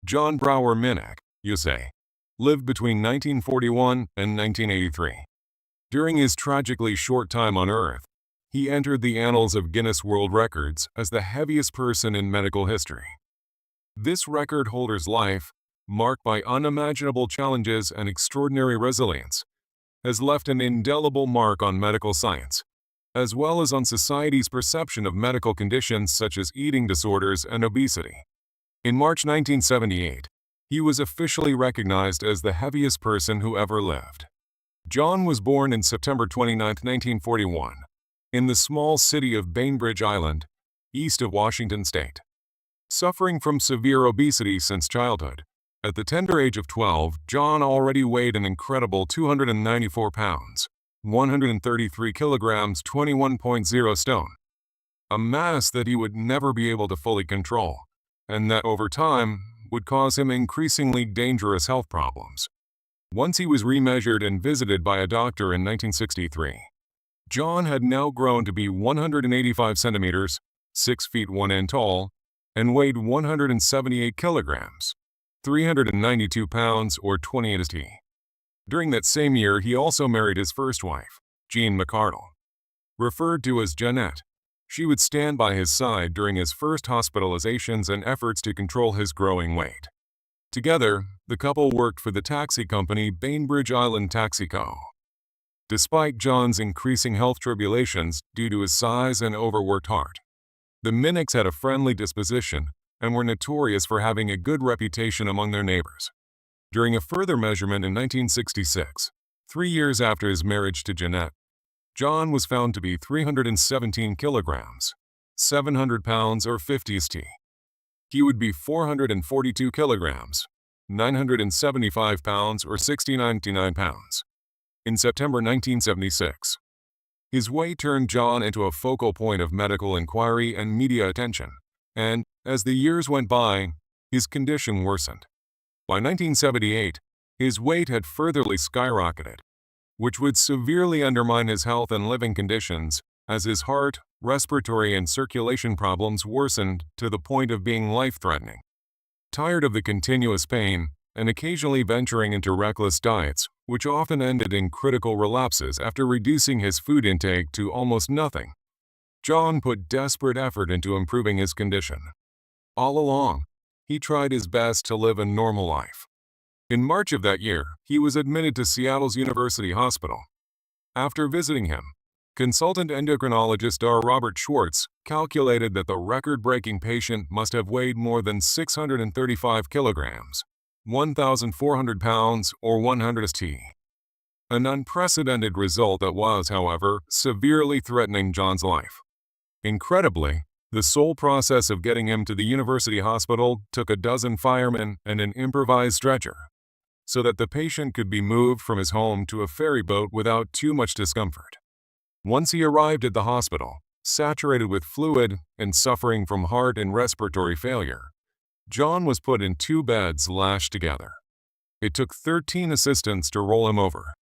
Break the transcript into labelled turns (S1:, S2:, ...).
S1: John Brower Minnick, USA, lived between 1941 and 1983. During his tragically short time on Earth, he entered the annals of Guinness World Records as the heaviest person in medical history. This record holder's life, marked by unimaginable challenges and extraordinary resilience, has left an indelible mark on medical science, as well as on society's perception of medical conditions such as eating disorders and obesity. In March 1978, he was officially recognized as the heaviest person who ever lived. John was born on September 29, 1941, in the small city of Bainbridge Island, east of Washington State. Suffering from severe obesity since childhood, at the tender age of 12, John already weighed an incredible 294 pounds, 133 kilograms, 21.0 stone, a mass that he would never be able to fully control, and that over time would cause him increasingly dangerous health problems. Once he was remeasured and visited by a doctor in 1963, John had now grown to be 185 centimeters, 6 feet 1 inch tall, and weighed 178 kilograms, 392 pounds or 28 st. During that same year, he also married his first wife, Jean McArdle. Referred to as Jeanette, she would stand by his side during his first hospitalizations and efforts to control his growing weight. Together, the couple worked for the taxi company Bainbridge Island Taxi Co. Despite John's increasing health tribulations due to his size and overworked heart, the Minnicks had a friendly disposition and were notorious for having a good reputation among their neighbors. During a further measurement in 1966, 3 years after his marriage to Jeanette, John was found to be 317 kilograms, 700 pounds or 50 st. He would be 442 kilograms, 975 pounds or 69 pounds. In September 1976, his weight turned John into a focal point of medical inquiry and media attention, and, as the years went by, his condition worsened. By 1978, his weight had furtherly skyrocketed, which would severely undermine his health and living conditions as his heart, respiratory, and circulation problems worsened to the point of being life-threatening. Tired of the continuous pain, and occasionally venturing into reckless diets, which often ended in critical relapses after reducing his food intake to almost nothing, John put desperate effort into improving his condition. All along, he tried his best to live a normal life. In March of that year, he was admitted to Seattle's University Hospital. After visiting him, consultant endocrinologist Dr. Robert Schwartz calculated that the record-breaking patient must have weighed more than 635 kilograms, 1,400 pounds or 100 st. An unprecedented result that was, however, severely threatening John's life. Incredibly, the sole process of getting him to the university hospital took a dozen firemen and an improvised stretcher, so that the patient could be moved from his home to a ferry boat without too much discomfort. Once he arrived at the hospital, saturated with fluid and suffering from heart and respiratory failure, John was put in 2 beds lashed together. It took 13 assistants to roll him over,